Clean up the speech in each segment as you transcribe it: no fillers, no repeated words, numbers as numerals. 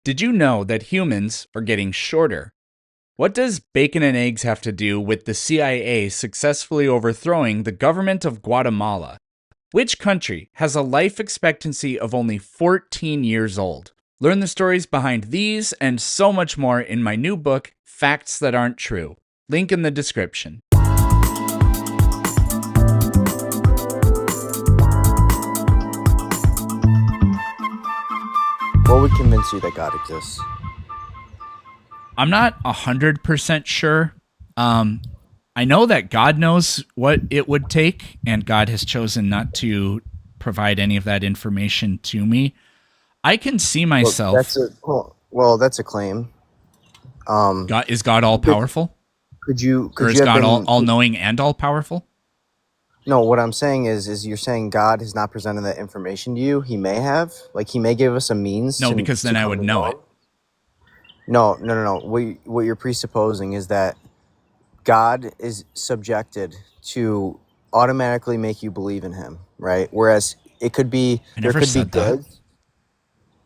Did you know that humans are getting shorter? What does bacon and eggs have to do with the CIA successfully overthrowing the government of Guatemala? Which country has a life expectancy of only 14 years old? Learn the stories behind these and so much more in my new book, Facts That Aren't True. Link in the description. What would convince you that God exists? I'm not 100% sure. I know that God knows what it would take, and God has chosen not to provide any of that information to me. I can see Well, myself. that's a claim. Um, God all could, powerful? Or could is you have God been? all knowing and all powerful? No, what I'm saying is you're saying God has not presented that information to you. He may have, like, he may give us a means No, to because then I come would to know know it. him. No. What you're presupposing is that God is subjected to automatically make you believe in Him, right? Whereas I there never could be said that. good.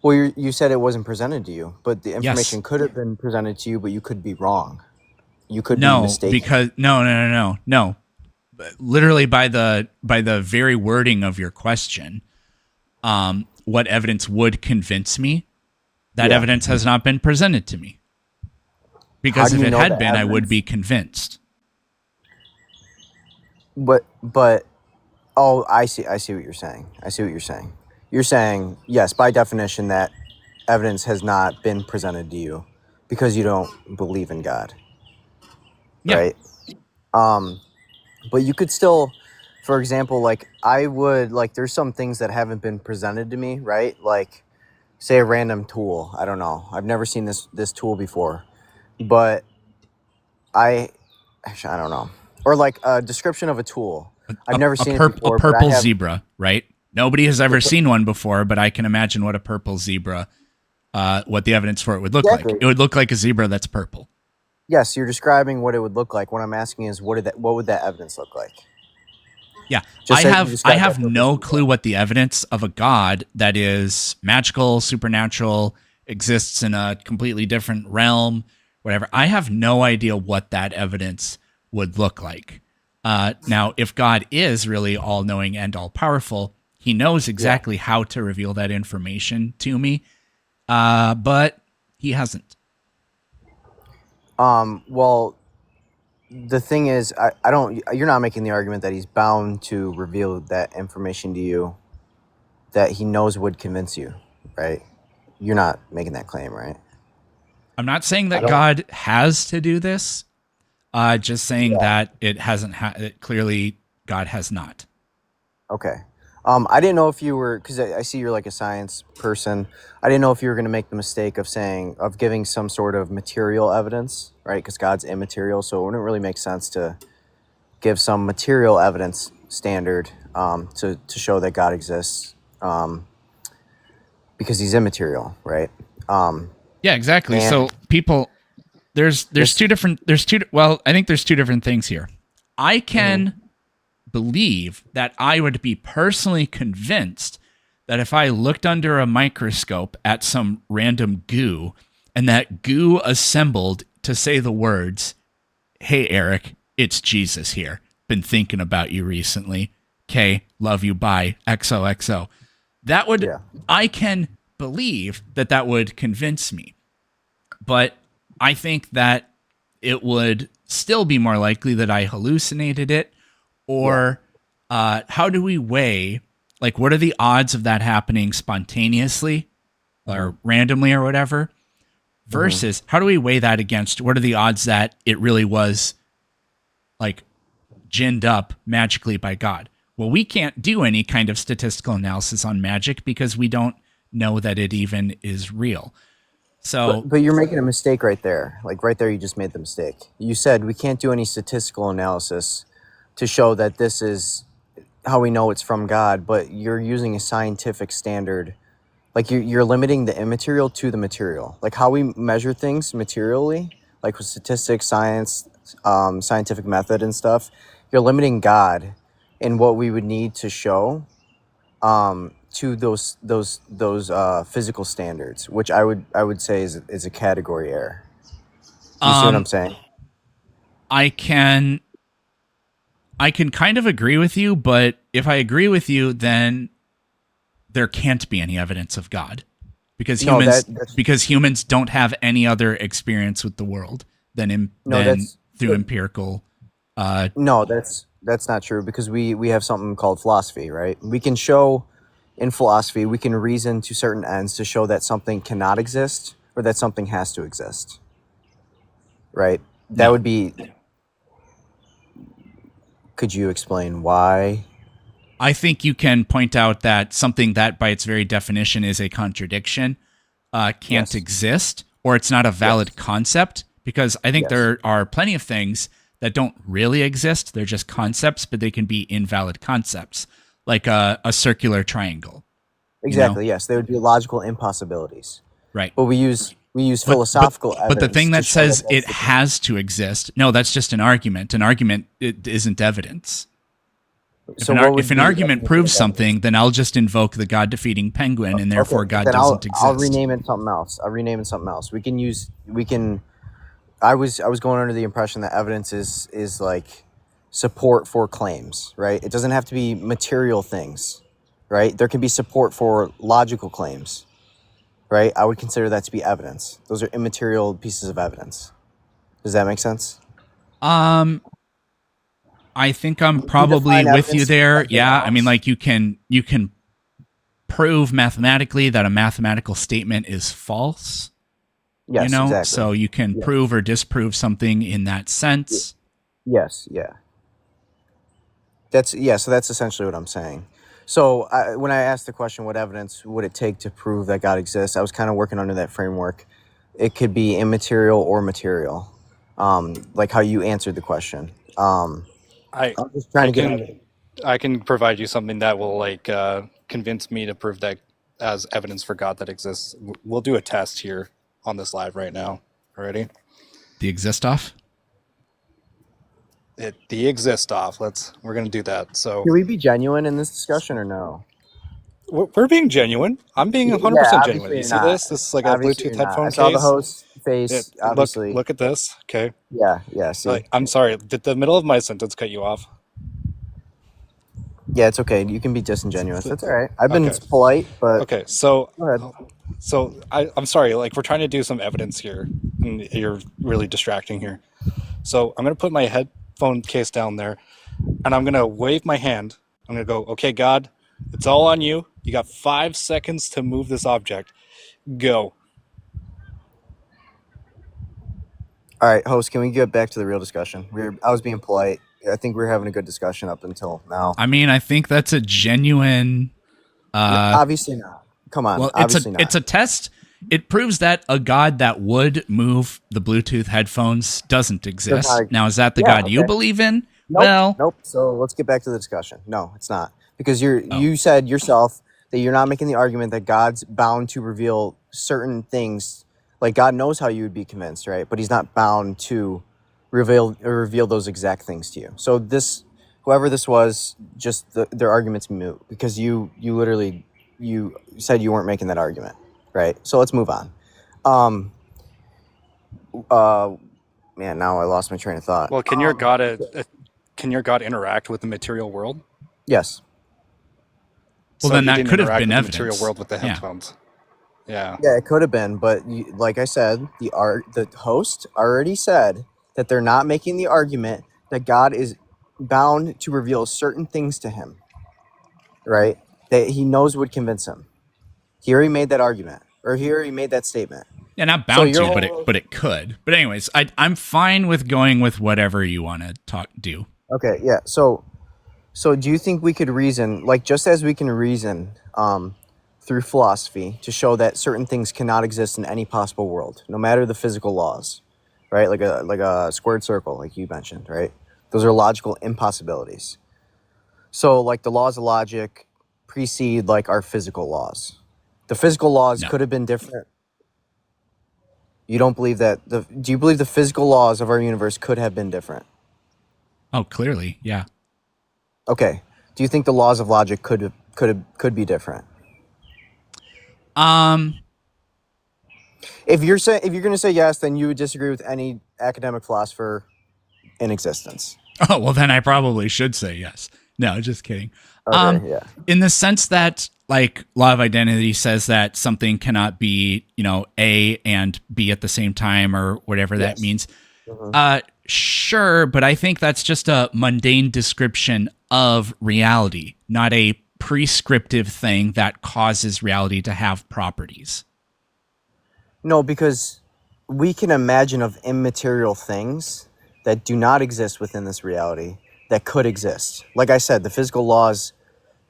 Well, you said it wasn't presented to you, but the Yes. information could have been presented to you, but you could be wrong. You could be No, mistaken. because no. Literally by the very wording of your question, what evidence would convince me? That Yeah. evidence has not been presented to me. How Because do if you it know had the been, I would be evidence? convinced. But oh, I see what you're saying. I see what you're saying. You're saying, yes, by definition that evidence has not been presented to you because you don't believe in God, Yeah. right? Um but you could still, for example, like I would, like, there's some things that haven't been presented to me, right? Like, say a random tool. I don't know. I've never seen this tool before. But I actually, I don't know. Or like a description of a tool. I've never seen it A before, but I purple have zebra, right? Nobody has ever seen one before, but I can imagine what a purple zebra, what the evidence for it would look like. exactly. It would look like a zebra that's purple. Yes, you're describing what it would look like. What I'm asking is what would that evidence look like? Yeah, Just say you I described have that purple no zebra. clue what the evidence of a god that is magical, supernatural, exists in a completely different realm, whatever. I have no idea what that evidence would look like. Now, if God is really all knowing and all powerful, he knows Yeah. exactly how to reveal that information to me, but he hasn't. Well, the thing is, I don't. You're not making the argument that he's bound to reveal that information to you that he knows would convince you, right? You're not making that claim, right? I'm not saying I that don't. God has to do this. Just saying Yeah. that it hasn't. Clearly, God has not. Okay. I didn't know if you were, because I see you're like a science person. I didn't know if you were going to make the mistake of giving some sort of material evidence, right? Because God's immaterial, so it wouldn't really make sense to give some material evidence standard to show that God exists, because He's immaterial, right? Um, Yeah, exactly. and So people, there's this. two different there's two well, I think there's two different things here. I Mhm. can believe that I would be personally convinced that if I looked under a microscope at some random goo and that goo assembled to say the words, "Hey Eric, it's Jesus here. Been thinking about you recently. K, love you, bye. XOXO." That would Yeah. I can believe that that would convince me. But I think that it would still be more likely that I hallucinated it. Yeah. Or how do we weigh, like, what are the odds of that happening spontaneously Hmm. or randomly or whatever? Hmm. Versus how do we weigh that against what are the odds that it really was like ginned up magically by God? Well, we can't do any kind of statistical analysis on magic because we don't know that it even is real. So, But you're making a mistake right there. Like right there, you just made the mistake. You said we can't do any statistical analysis to show that this is how we know it's from God, but you're using a scientific standard. Like you're limiting the immaterial to the material. Like how we measure things materially, like with statistics, science, scientific method and stuff. You're limiting God in what we would need to show to those physical standards, which I would say is a category error. Do you see what I'm Um, saying? I can kind of agree with you, but if I agree with you, then there can't be any evidence of God because No, that's humans don't have any other experience with the world no, than that's through empirical. Uh, no, that's not true because we have something called philosophy, right? We can show in philosophy we can reason to certain ends to show that something cannot exist or that something has to exist, right? That no, would be. Could you explain why? I think you can point out that something that, by its very definition, is a contradiction, can't Yes. exist, or it's not a Yes. valid concept. Because I think Yes. there are plenty of things that don't really exist; they're just concepts, but they can be invalid concepts, like a circular triangle. You know, Exactly. Yes, they would be logical impossibilities. right? But we use But but philosophical but the evidence thing to that show that says that's it the case. has to exist, no, that's just an argument. An argument it isn't evidence. So what If would an be the argument definition proves of evidence? something, then I'll just invoke the God defeating penguin, and Okay, therefore God then doesn't I'll exist. rename it something else. I'll rename it something else. We can. I was going under the impression that evidence is like support for claims, right? It doesn't have to be material things, right? There can be support for logical claims, right? I would consider that to be evidence. Those are immaterial pieces of evidence. Does that make sense? Um, I think I'm Would you probably define with you evidence to be there. something Yeah, I mean, else? like you can prove mathematically that a mathematical statement is false. Yes, exactly. So you can Yeah. prove or disprove something in that Y- sense. Yes, yeah. So that's essentially what I'm saying. So when I asked the question, what evidence would it take to prove that God exists? I was kind of working under that framework. It could be immaterial or material, like how you answered the question. I I'm just trying I to get can I can provide you something that will convince me to prove that as evidence for God that exists. We'll do a test here on this live right now. Ready? The exist off. The exist off. We're gonna do that. So Can we be genuine in this discussion or no? we're being genuine. I'm being Yeah, 100% genuine. obviously You you're see not. this? This is like a Obviously Bluetooth you're not. I headphone saw the case. host face. Obviously, Look at this. Okay. yeah, yeah. See, I'm sorry. Did the middle of my sentence cut you off? yeah, it's okay. You can be disingenuous. That's all right. I've been Okay. polite, but Okay. So go ahead. I'm sorry. Like we're trying to do some evidence here, and you're really distracting here. So I'm gonna put my headphone case down there, and I'm gonna wave my hand. I'm gonna go, okay, God, it's all on you. You got 5 seconds to move this object. Go. All right, host, can we get back to the real discussion? I was being polite. I think we were having a good discussion up until now. I mean, I think that's a genuine. Uh, Obviously not. Come on, well, obviously not. it's a test. It proves that a God that would move the Bluetooth headphones doesn't Does exist. not. Now, is that the Yeah. God you Okay. believe in? Nope. Well, Nope. So let's get back to the discussion. No, it's not because oh, you said yourself that you're not making the argument that God's bound to reveal certain things. Like God knows how you would be convinced, right? But He's not bound to reveal those exact things to you. So whoever this was, just their argument's moot because you literally you said you weren't making that argument, right? So let's move on. Um. Man, now I lost my train of thought. Well, can your God interact with the material world? Yes. well, So then he that didn't could have interact been with the material evidence. world with the Yeah. headphones. Yeah. Yeah, it could have been, but like I said, the host already said that they're not making the argument that God is bound to reveal certain things to him, right? That he knows would convince him. He already made that argument, or he already made that statement. Yeah, not So bound your to, whole but it could. But anyways, I'm fine with going with whatever you want to do. okay, yeah. So do you think we could reason, like just as we can reason through philosophy to show that certain things cannot exist in any possible world, no matter the physical laws, right? Like a squared circle, like you mentioned, right? Those are logical impossibilities. So like the laws of logic precede like our physical laws. The physical laws No. could have been different. You don't believe that do you believe the physical laws of our universe could have been different? Oh, clearly, yeah. Okay. Do you think the laws of logic could be different? If you're going to say yes, then you would disagree with any academic philosopher in existence. Oh, well, then I probably should say yes. No, just kidding. Okay, yeah. In the sense that, like, law of identity says that something cannot be, A and B at the same time or whatever that means. Sure, but I think that's just a mundane description of reality, not a prescriptive thing that causes reality to have properties. No, because we can imagine of immaterial things that do not exist within this reality that could exist. Like I said, the physical laws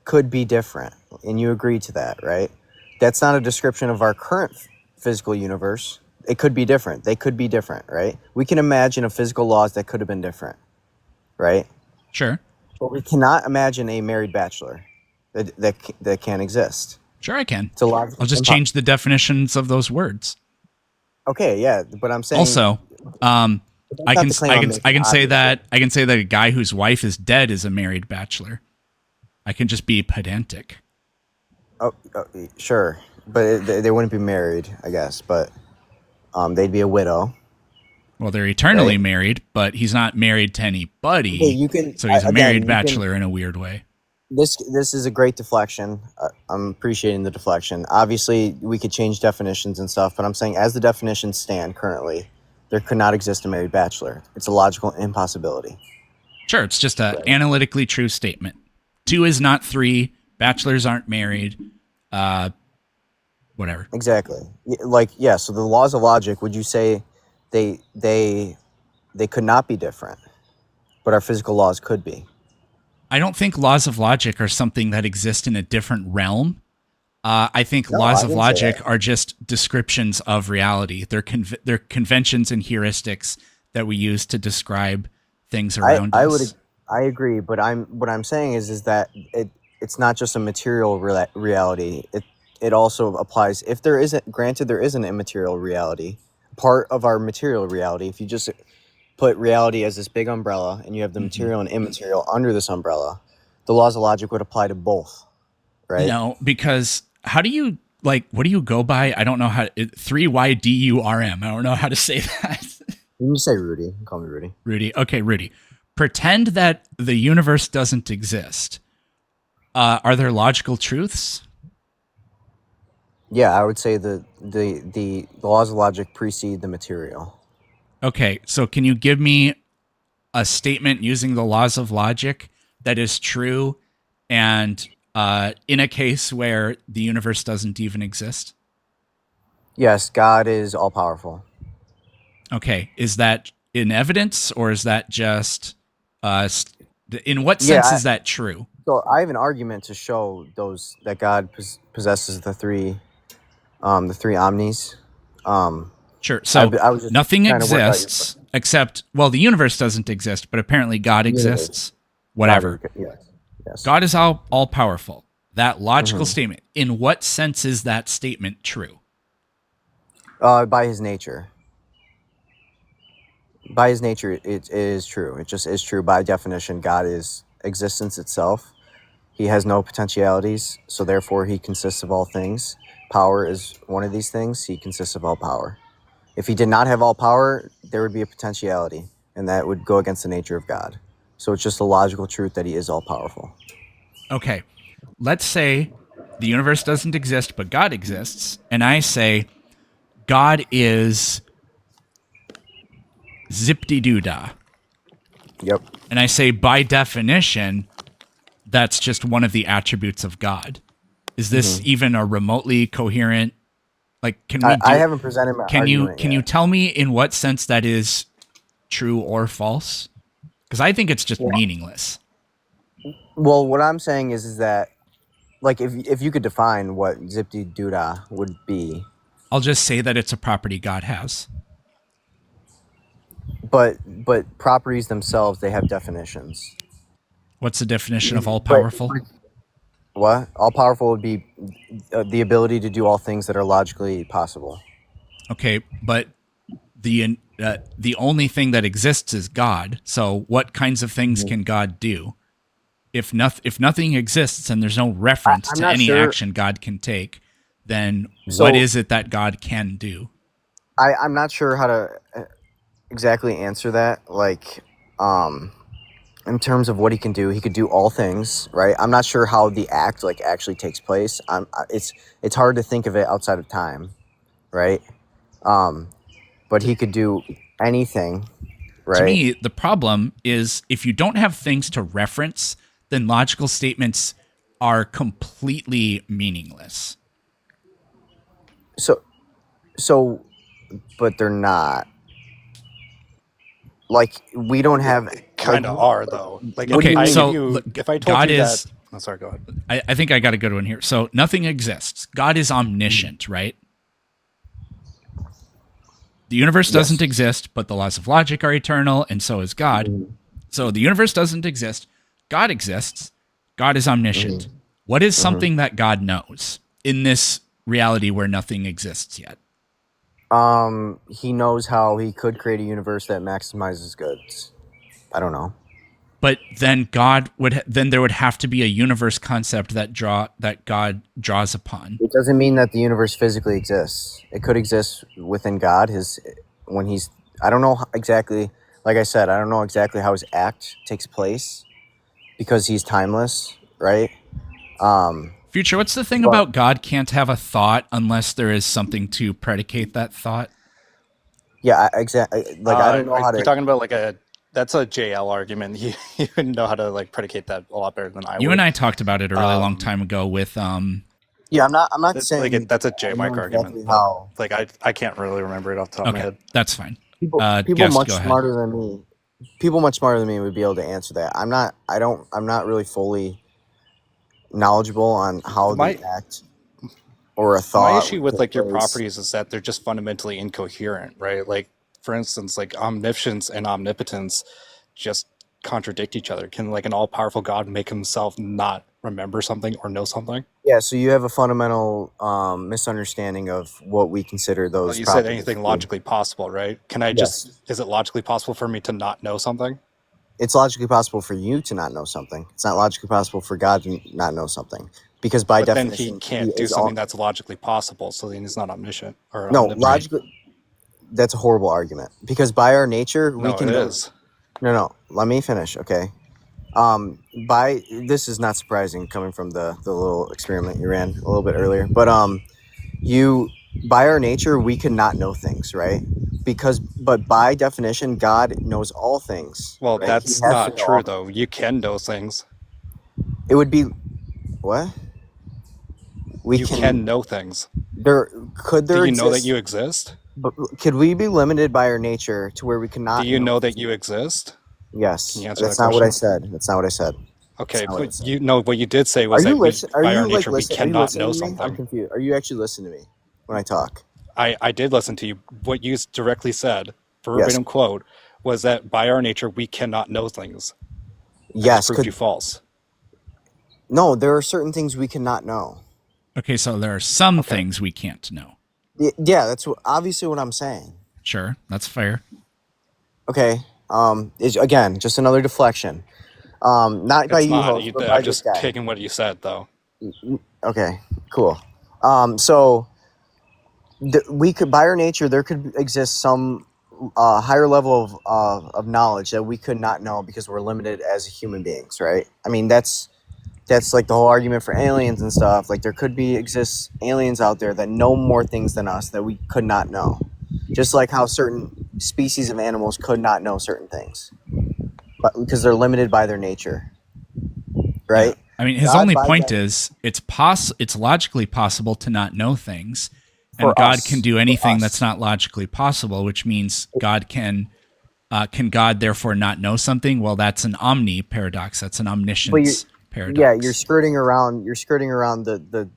could be different, and you agree to that, right? That's not a description of our current physical universe. It could be different. They could be different, right? We can imagine of physical laws that could have been different, right? Sure. But we cannot imagine a married bachelor that can't exist. Sure, I can. It's a lot. I'll just change the definitions of those words. Okay, yeah, but I'm saying Also, I not can the claim I'm making, say that a guy whose wife is dead is a married bachelor. I can just be pedantic. Oh, sure, but they wouldn't be married, I guess. But they'd be a widow. Well, they're eternally married, but he's not married to anybody. Okay, so he's a married bachelor in a weird way. This is a great deflection. I'm appreciating the deflection. Obviously, we could change definitions and stuff, but I'm saying as the definitions stand currently, there could not exist a married bachelor. It's a logical impossibility. Sure, it's just an analytically true statement. 2 is not 3. Bachelors aren't married. Whatever. Exactly. So the laws of logic, would you say they could not be different, but our physical laws could be? I don't think laws of logic are something that exist in a different realm. I think laws of logic are just descriptions of reality. They're conventions and heuristics that we use to describe things around us. I agree, but what I'm saying is that it's not just a material reality. It also applies if there isn't. Granted, there is an immaterial reality, part of our material reality. If you just put reality as this big umbrella, and you have the material and immaterial under this umbrella, the laws of logic would apply to both, right? No, because how do you, what do you go by? I don't know how, 3YDURM. I don't know how to say that. You can say Rudy. Call me Rudy. Rudy. Okay, Rudy. Pretend that the universe doesn't exist. Are there logical truths? Yeah, I would say the laws of logic precede the material. Okay, so can you give me a statement using the laws of logic that is true and in a case where the universe doesn't even exist? Yes, God is all-powerful. Okay, is that in evidence or is that just... in what sense is that true? So I have an argument to show that God possesses the three omnis. Sure. So I was just nothing exists except, well, the universe doesn't exist, but apparently God exists. Whatever. Yes. God is all powerful. That logical statement. In what sense is that statement true? By his nature. By his nature, it is true. It just is true by definition. God is existence itself. He has no potentialities, so therefore he consists of all things. Power is one of these things. He consists of all power. If he did not have all power, there would be a potentiality, and that would go against the nature of God. So it's just a logical truth that he is all-powerful. Okay. Let's say the universe doesn't exist, but God exists, and I say God is zip-de-doo-dah. Yep. And I say, by definition, that's just one of the attributes of God. Is this even a remotely coherent... can we I haven't presented my argument Can yet. you tell me in what sense that is true or false? Because I think it's just meaningless. Well, what I'm saying is that, if you could define what zip-de-doo-dah would be. I'll just say that it's a property God has. But properties themselves, they have definitions. What's the definition of all-powerful? What? All-powerful would be the ability to do all things that are logically possible. Okay, but the only thing that exists is God. So what kinds of things can God do? If nothing exists and there's no reference to any action God can take, then So what is it that God can do? I'm not sure how to exactly answer that. Like, in terms of what he can do, he could do all things, right? I'm not sure how the act like actually takes place. It's hard to think of it outside of time, right? But he could do anything, To right? me, the problem is if you don't have things to reference, then logical statements are completely meaningless. So so but they're not. Like we don't have like Kind of are though. Like what if do you Okay, I mean? give so you, if I told God you that, is, oh, sorry, go ahead. I think I got a good one here. So nothing exists. God is omniscient, right? The universe doesn't Yes. exist, but the laws of logic are eternal, and so is God. Mhm. So the universe doesn't exist. God exists. God is omniscient. Mhm. What is Mhm. something that God knows in this reality where nothing exists yet? He knows how he could create a universe that maximizes goods. I don't know. But then then there would have to be a universe concept that God draws upon. It doesn't mean that the universe physically exists. It could exist within God. When he's, I don't know exactly. Like I said, I don't know exactly how his act takes place because he's timeless, right? Um, Future, what's the thing but about God can't have a thought unless there is something to predicate that thought? yeah, exactly. Like I don't know how You're to. talking about like that's a JL argument. You would know how to like predicate that a lot better than I You and would. I talked about it a really long Um, time ago with Yeah, I'm not saying that's a I J know Mike argument, exactly but how like I can't really remember it off the top of my okay, head. that's fine. people Guest, much go ahead. smarter than me. People much smarter than me would be able to answer that. I'm not. I don't. I'm not really fully knowledgeable on how the My act or a my thought issue would with take like your place. properties is that they're just fundamentally incoherent, right? Like for instance, like omniscience and omnipotence just contradict each other. Can like an all-powerful God make himself not remember something or know something? Yeah, so you have a fundamental misunderstanding of what we consider Well, those you said properties anything to be. logically possible, right? Can I just, Yes. is it logically possible for me to not know something? It's logically possible for you to not know something. It's not logically possible for God to not know something. Because by But then he definition, he can't do is something all. that's logically possible, so then he's not omniscient or No, Right. omnipotent. logically, that's a horrible argument. Because by our nature, we No, it can know. is. No, let me finish, okay? By this is not surprising coming from the little experiment you ran a little bit earlier, but you by our nature we cannot know things, right? Because but by definition God knows all things, Well, right? He that's has to not know all true, things. though. You can know things. It would be what we You can can know things. there could Do there you know that exist, you exist? but could we be limited by our nature to where we Do cannot you know know that things? you exist? Can Yes, you answer that that's not what I question? said. That's not what I said. That's Okay, not what I but said. you know what you did say Are was you that we, listen? Are by our you like nature, we listen? Are you cannot know listening to me? I'm something. confused. Are you actually listening to me when I talk? I did listen to you. What you directly said, Yes. verbatim quote, was that by our nature, we cannot know things. I just Yes. proved Could you false. no. There are certain things we cannot know. Okay, so there are some Okay. things we can't know. Yeah, that's obviously what I'm saying. Sure, that's fair. Okay. Is again just another deflection. Not by It's you, not. host, but by I'm this just guy. taking what you said, though. Okay. Cool. So we could, by our nature, there could exist some higher level of knowledge that we could not know because we're limited as human beings, right? I mean, that's like the whole argument for aliens and stuff. Like there could be exist aliens out there that know more things than us that we could not know. Just like how certain species of animals could not know certain things, but because they're limited by their nature, Yeah. right? I mean, his God only by point that is it's logically possible to not know things, and for God can us, do for anything that's us. not logically possible, which means can God therefore not know something? Well, that's an omni paradox. That's an But you, omniscience yeah, you're paradox. skirting around. You're skirting around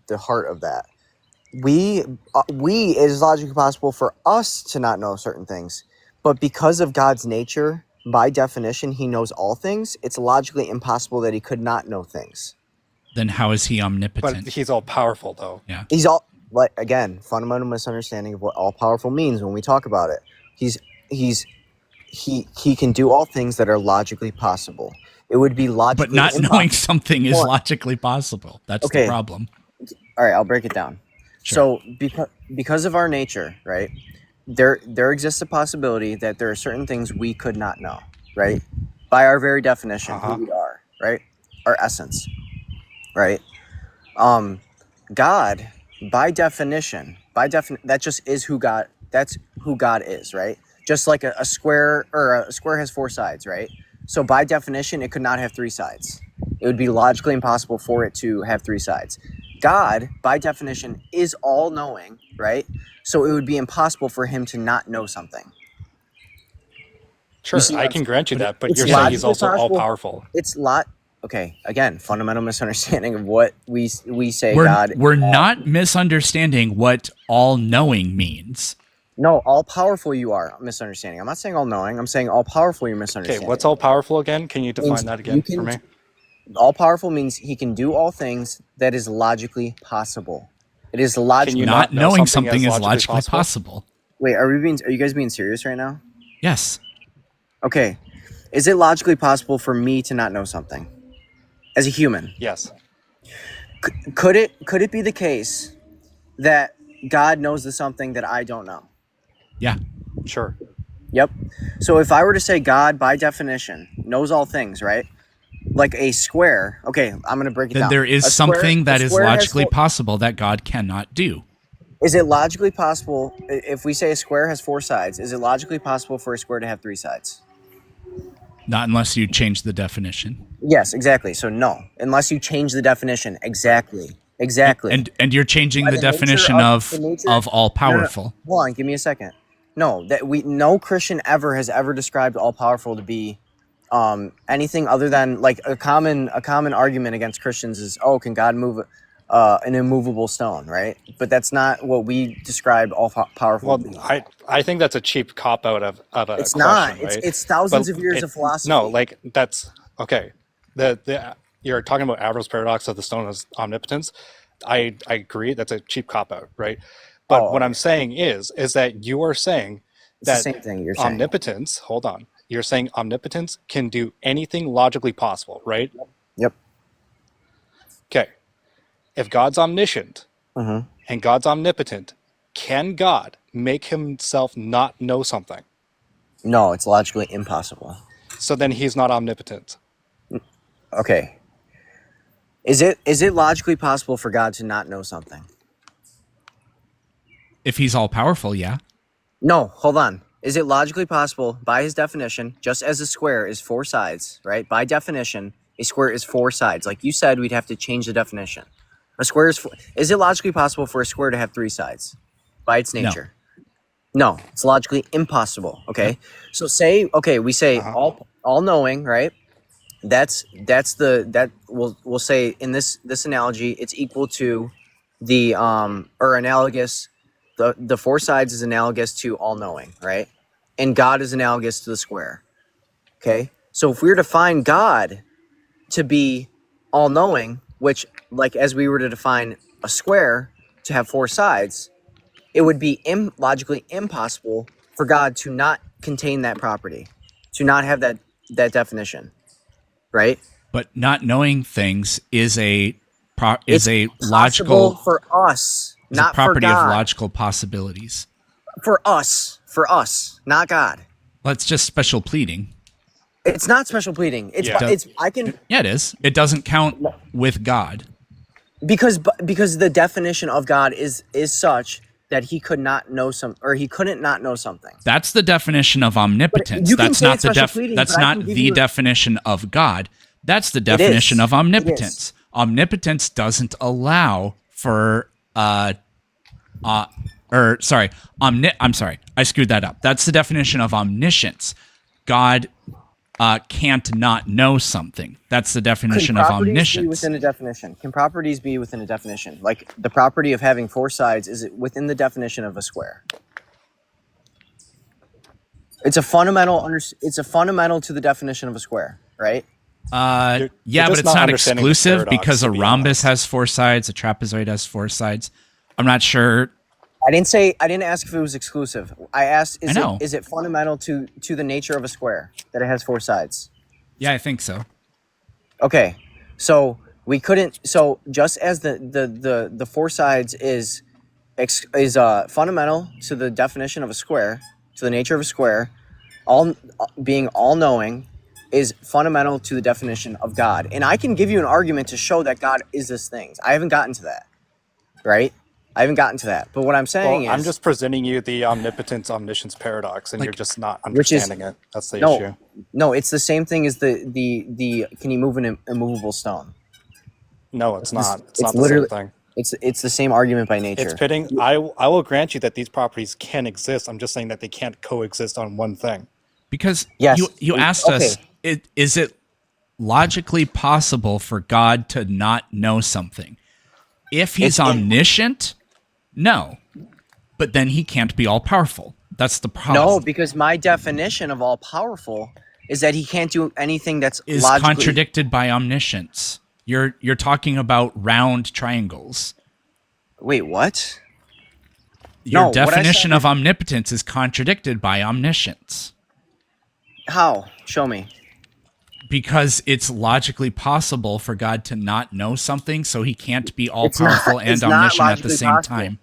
the heart of that. We it is logically possible for us to not know certain things, but because of God's nature, by definition, He knows all things. It's logically impossible that He could not know things. Then how is he But omnipotent? he's all powerful, though. Yeah. He's all like again fundamental misunderstanding of what all powerful means when we talk about it. He's he can do all things that are logically possible. It would be But logically not knowing impossible. something is Hold on. logically possible. That's the Okay, problem. all right, I'll break it down. So because of our nature, right? There exists a possibility that there are certain things we could not know, right? By our very definition, who we are, right? Our essence, right? God, by definition, that just is who God. That's who God is, right? Just like a square, or a square has four sides, right? So by definition, it could not have three sides. It would be logically impossible for it to have three sides. God, by definition, is all knowing, right? So it would be impossible for him to not know something. Sure, I can grant you that, but It's you're saying he's logically also all possible. powerful. It's okay. Again, fundamental misunderstanding of what we say We're, God. we're not misunderstanding what all-knowing means. No, all powerful you are misunderstanding. I'm not saying all knowing. I'm saying all powerful you're misunderstanding. Okay, what's all powerful again? Can you define that again for me? All powerful means he can do all things that is logically possible. It is logically. Can you Not know knowing something is logically logically possible. Wait, are you guys being serious right now? Yes. Okay. Is it logically possible for me to not know something as a human? Yes. Could it be the case that God knows the something that I don't know? Yeah. Sure. Yep. So if I were to say God, by definition, knows all things, right? Like a square. Okay, I'm going to break it down. Then there is something that is logically possible that God cannot do. Is it logically possible, if we say a square has four sides, is it logically possible for a square to have three sides? Not unless you change the definition. Yes, exactly. So no, unless you change the definition. Exactly. And you're changing the definition of all powerful. No. Hold on, give me a second. No, no Christian has ever described all powerful to be anything other than, like, a common argument against Christians is, oh, can God move an immovable stone, right? But that's not what we describe all powerful. Well, I think that's a cheap cop out of a it's question, not. right? It's thousands of years of philosophy. No, like, that's okay. You're talking about Avril's paradox of the stone as omnipotence. I agree, that's a cheap cop out, right? But what I'm saying is that you are saying that the same thing you're saying. Omnipotence. Hold on. You're saying omnipotence can do anything logically possible, right? Yep. Okay. If God's omniscient Mm-hmm. and God's omnipotent, can God make himself not know something? No, it's logically impossible. So then he's not omnipotent. Okay. Is it logically possible for God to not know something? If he's all powerful, yeah. No, hold on. Is it logically possible, by his definition, just as a square is four sides, right? By definition, a square is four sides. Like you said, we'd have to change the definition. A square is it logically possible for a square to have three sides by its nature? No, it's logically impossible. Okay. So we say all knowing, right? We'll say in this analogy, it's equal to the or analogous. The four sides is analogous to all knowing, right? And God is analogous to the square. Okay. So if we were to find God to be all knowing, which, like, as we were to define a square to have four sides, it would be logically impossible for God to not contain that property, to not have that definition, right? But not knowing things is a logical for us, not property for God. of logical possibilities. For us, not God. Well, it's just special pleading. It's not special pleading. Yeah, it is. It doesn't count with God. Because the definition of God is such that he could not know he couldn't not know something. That's the definition of omnipotence. That's not the definition of God. That's the definition of omnipotence. Omnipotence doesn't allow for I'm sorry. I screwed that up. That's the definition of omniscience. God can't not know something. That's the definition of omniscience. Be within a definition? Can properties be within a definition? Like the property of having four sides, is it within the definition of a square? It's a fundamental to the definition of a square, right? But it's not exclusive because a rhombus has four sides, a trapezoid has four sides. I'm not sure. I didn't ask if it was exclusive. I asked, is it fundamental to the nature of a square that it has four sides? Yeah, I think so. Okay. So we couldn't, just as the four sides is fundamental to the definition of a square, to the nature of a square. All being all-knowing is fundamental to the definition of God. And I can give you an argument to show that God is this thing. I haven't gotten to that, right? I haven't gotten to that. But what I'm saying is... I'm just presenting you the omnipotence-omniscience paradox, and you're just not which is- understanding it. That's the issue. No, it's the same thing as the can you move an immovable stone? No, it's not. It's not the same literally- thing. It's the same argument by nature. It's pitting. I will grant you that these properties can exist. I'm just saying that they can't coexist on one thing. Because Yes. you asked us, is it logically possible for God to not know something? If he's omniscient, no. But then he can't be all-powerful. That's the problem. No, because my definition of all-powerful is that he can't do anything that's is logically... contradicted by omniscience. You're talking about round triangles. Wait, what? Your No, what I definition said- of omnipotence is contradicted by omniscience. How? Show me. Because it's logically possible for God to not know something, so he can't be not- all-powerful and it's not omniscient at the logically same possible. time.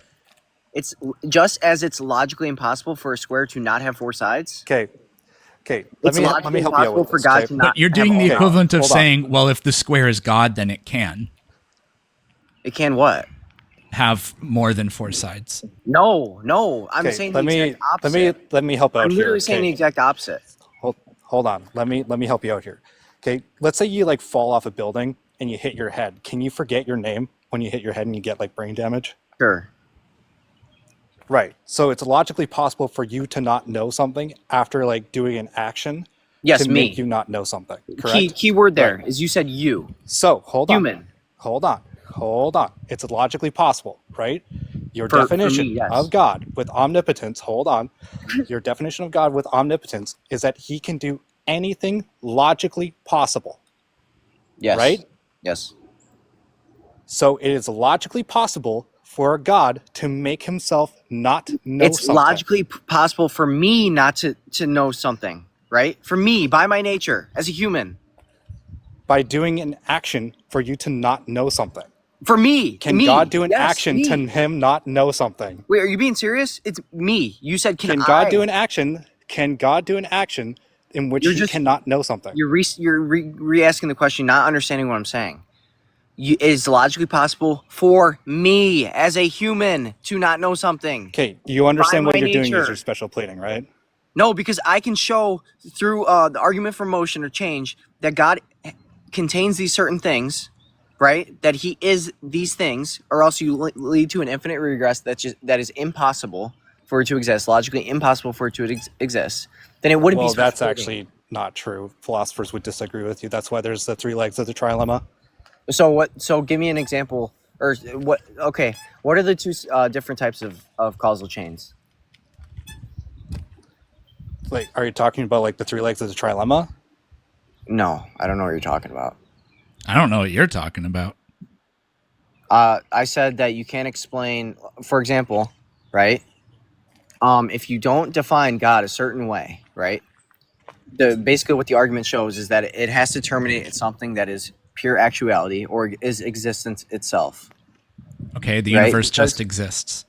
It's just as it's logically impossible for a square to not have four sides. Okay. Let It's me logically help you out impossible with for this. God Okay? to not But you're have doing the all- equivalent of hold on. saying, well, if the square is God, then it can It can what? have more than four sides. No. I'm Okay, saying let the me exact opposite. let me help out I'm here. literally saying the Okay? exact opposite. Hold on. Let me help you out here. Okay, let's say you like fall off a building and you hit your head. Can you forget your name when you hit your head and you get like brain damage? Sure. Right. So it's logically possible for you to not know something after like doing an action Yes, to me. make you not know something. Correct. Key word there Right. is you said you. So hold on. Human. Hold on. It's logically possible, right? Your For definition me, yes. of God with omnipotence, hold on. Your definition of God with omnipotence is that he can do anything logically possible. Yes. Right? Yes. So it is logically possible for God to make himself not know It's something. logically possible for me not to know something, right? For me, by my nature, as a human. By doing an action for you to not know something. For me. Can me. God do an Yes, action me. to him not know something? Wait, are you being serious? It's me. You said Can God do an action? Can God do an action in which You're he just- cannot know something? You're re-asking the question, not understanding what I'm saying. It is logically possible for me as a human to not know something. Okay, you understand By what my you're doing nature. is your special pleading, right? No, because I can show through the argument for motion or change that God contains these certain things, right? That he is these things, or else you lead to an infinite regress that is impossible for it to exist, logically impossible for it to exist. Then it wouldn't be Well, special that's pleading. actually not true. Philosophers would disagree with you. That's why there's the three legs of the trilemma. So what? So give me an example, or what? Okay, what are the two different types of causal chains? Like, are you talking about like the three legs of the trilemma? No, I don't know what you're talking about. I don't know what you're talking about. I said that you can't explain, for example, right? If you don't define God a certain way, right? Basically what the argument shows is that it has to terminate at something that is pure actuality or is existence itself. Okay, the Right, universe because- just exists.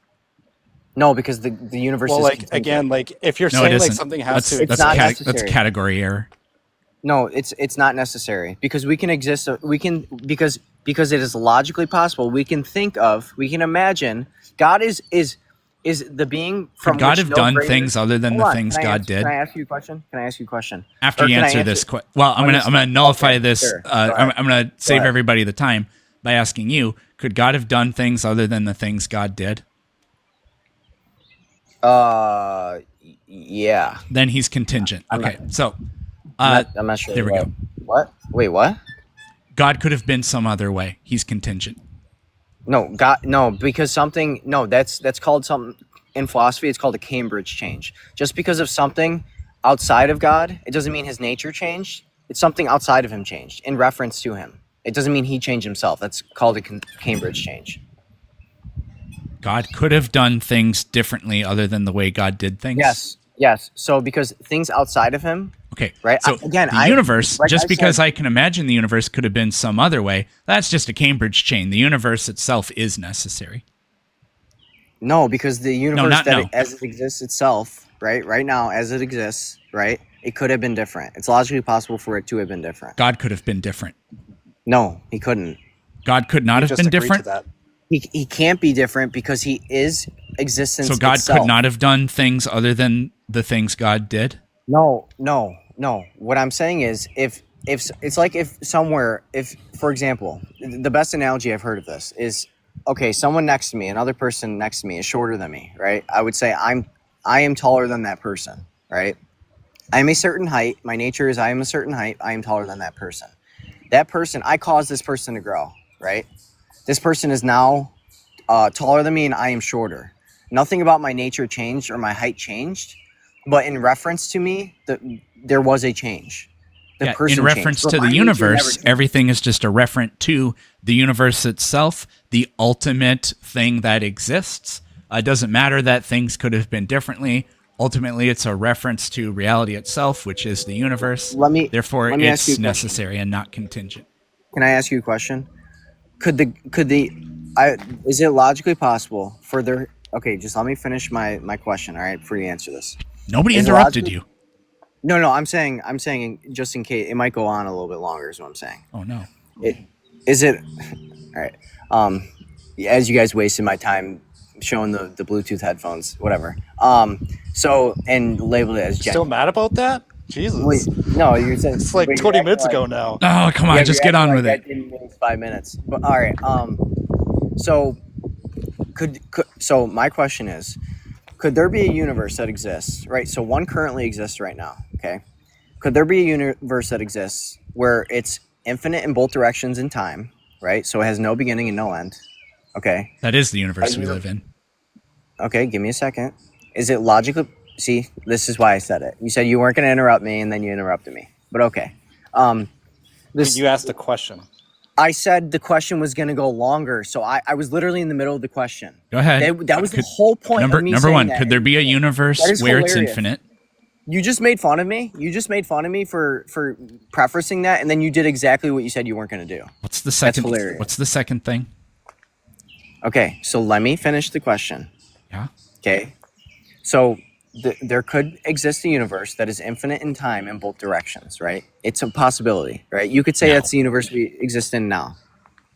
No, because the universe Well, is like contingent. again, like if you're No, it saying like isn't. something has to, It's that's not that's necessary. category error. No, it's not necessary because we can exist. We can because it is logically possible. We can imagine God is the being from Could God which have no done greater- things other than Hold the on, things can I God answer- did? Can I ask you a question? Can I ask you a question? After Or you can I answer this, answer- well, I'm gonna nullify Okay, this. sure. Go I'm ahead. gonna save ahead. everybody the time by asking you: could God have done things other than the things God did? Yeah. Then he's contingent. I'm Okay, so I'm not sure. there we go. What? Wait, what? God could have been some other way. He's contingent. No, God, no, because something. No, that's called something in philosophy. It's called a Cambridge change. Just because of something outside of God, it doesn't mean his nature changed. It's something outside of him changed in reference to him. It doesn't mean he changed himself. That's called a Cambridge change. God could have done things differently other than the way God did things. Yes. So because things outside of him, Okay. right? So the universe, like just I because said- I can imagine the universe could have been some other way, that's just a Cambridge chain. The universe itself is necessary. No, because the universe not no. as it exists itself, right now as it exists, right, it could have been different. It's logically possible for it to have been different. God could have been different. No, he couldn't. God could not We have just been agreed different. to that. He can't be different because he is existence So God itself. could not have done things other than the things God did. No. What I'm saying is, if it's like if somewhere, if for example, the best analogy I've heard of this is, okay, someone next to me, another person next to me is shorter than me, right? I would say I am taller than that person, right? I am a certain height. My nature is I am a certain height. I am taller than that person. That person, I caused this person to grow, right? This person is now taller than me and I am shorter. Nothing about my nature changed or my height changed, but in reference to me, there was a change. The person in reference changed. to But the my nature never universe, changed. everything is just a referent to the universe itself, the ultimate thing that exists. It doesn't matter that things could have been differently. Ultimately, it's a reference to reality itself, which is the universe. Therefore, Let me ask you it's a question. necessary and not contingent. Can I ask you a question? Is it logically possible for there? Okay, just let me finish my question. All right, before you answer this. Nobody Is it interrupted logically- you. No. I'm saying just in case it might go on a little bit longer. Is what I'm saying. Oh, no. Is it all right? As you guys wasted my time showing the Bluetooth headphones, whatever. So and labeled it as Still genuine. mad about that? Jesus. Wait, no, you're saying It's like wait, 20 you're minutes acting ago now. Oh, come on. yeah, Just you're get acting on like with it. that didn't waste 5 minutes. But all right. So so my question is, could there be a universe that exists, right? So one currently exists right now, okay? Could there be a universe that exists where it's infinite in both directions in time, right? So it has no beginning and no end, okay? That is the universe we live in. Okay, give me a second. Is it logically... See, this is why I said it. You said you weren't going to interrupt me, and then you interrupted me. But okay. You asked a question. I said the question was going to go longer, so I was literally in the middle of the question. Go ahead. That was the whole point of me Number saying one, that. could there be a universe That is where it's hilarious. infinite? You just made fun of me. You just made fun of me for prefacing that, and then you did exactly what you said you weren't going to do. What's the second? That's hilarious. What's the second thing? Okay, so let me finish the question. Yeah. Okay, so there could exist a universe that is infinite in time in both directions, right? It's a possibility, right? You could say No. that's the universe we exist in now.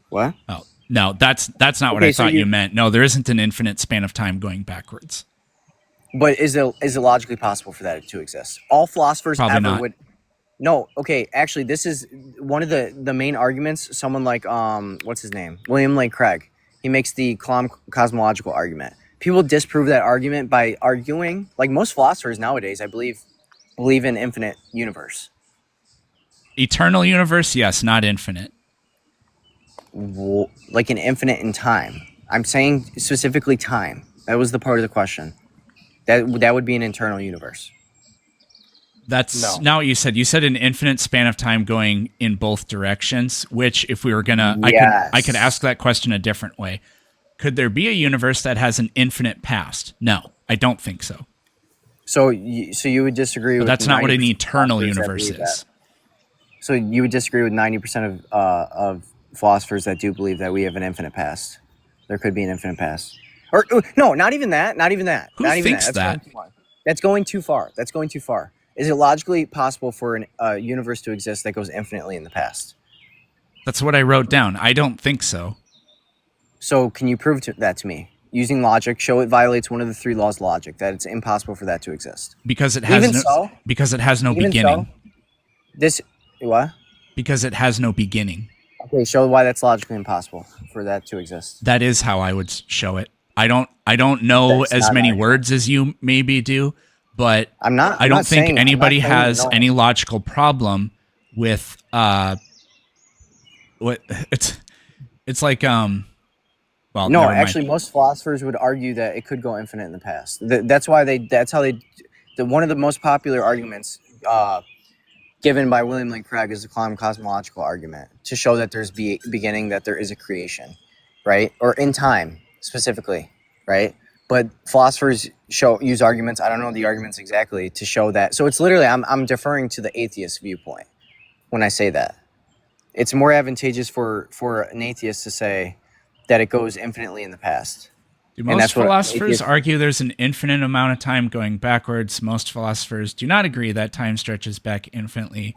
What? Oh, no, that's not what Okay, I so thought you meant. No, there isn't an infinite span of time going backwards. But is it logically possible for that to exist? All philosophers Probably ever not. would. No, okay. Actually, this is one of the main arguments. Someone like what's his name? William Lane Craig. He makes the cosmological argument. People disprove that argument by arguing, like most philosophers nowadays, I believe in infinite universe. Eternal universe, yes, not infinite. Like an infinite in time. I'm saying specifically time. That was the part of the question. That would be an internal universe. That's No. not what you said. You said an infinite span of time going in both directions, which if we were gonna Yes. I could ask that question a different way. Could there be a universe that has an infinite past? No, I don't think so. So you would disagree But with that's not what an 90% eternal philosophers that universe believe is. that. So you would disagree with 90% of philosophers that do believe that we have an infinite past. There could be an infinite past. Or no, not even that. Not even that. Who not even thinks that? That's going too far. That's going too far. Is it logically possible for a universe to exist that goes infinitely in the past? That's what I wrote down. I don't think so. So can you prove that to me? Using logic, show it violates one of the 3 laws of logic, that it's impossible for that to exist. Because it has because it has no beginning. What? Because it has no beginning. Okay, show why that's logically impossible for that to exist. That is how I would show it. I don't know That's as not many how- words as you maybe do, but I'm not. I I'm don't not think saying- anybody I'm not saying has no. any logical problem with what it's like well, No, never mind. actually, most philosophers would argue that it could go infinite in the past. That's why that's how they. One of the most popular arguments given by William Lane Craig is the cosmological argument to show that there's beginning, that there is a creation, right? Or in time specifically, right? But philosophers use arguments. I don't know the arguments exactly to show that. So it's literally I'm deferring to the atheist viewpoint when I say that. It's more advantageous for an atheist to say that it goes infinitely in the past. Do And most that's what philosophers atheists. argue there's an infinite amount of time going backwards? Most philosophers do not agree that time stretches back infinitely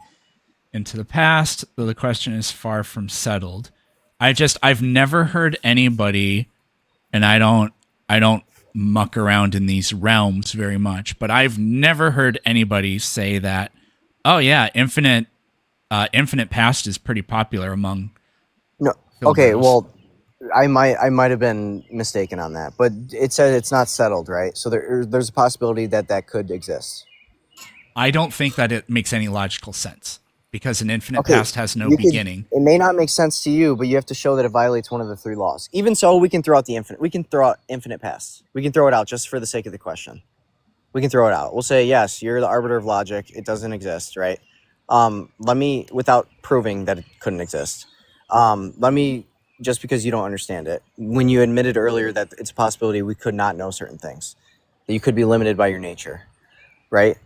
into the past, though the question is far from settled. I've never heard anybody, and I don't muck around in these realms very much, but I've never heard anybody say that, oh yeah, infinite past is pretty popular among No, Phil okay, bros. well, I might have been mistaken on that, but it said it's not settled, right? So there's a possibility that that could exist. I don't think that it makes any logical sense because an infinite Okay, past has no you could. beginning. It may not make sense to you, but you have to show that it violates one of the three laws. Even so, we can throw out the infinite. We can throw out infinite past. We can throw it out just for the sake of the question. We can throw it out. We'll say yes, you're the arbiter of logic. It doesn't exist, right? Let me, without proving that it couldn't exist. Let me, just because you don't understand it, when you admitted earlier that it's a possibility we could not know certain things, that you could be limited by your nature, right?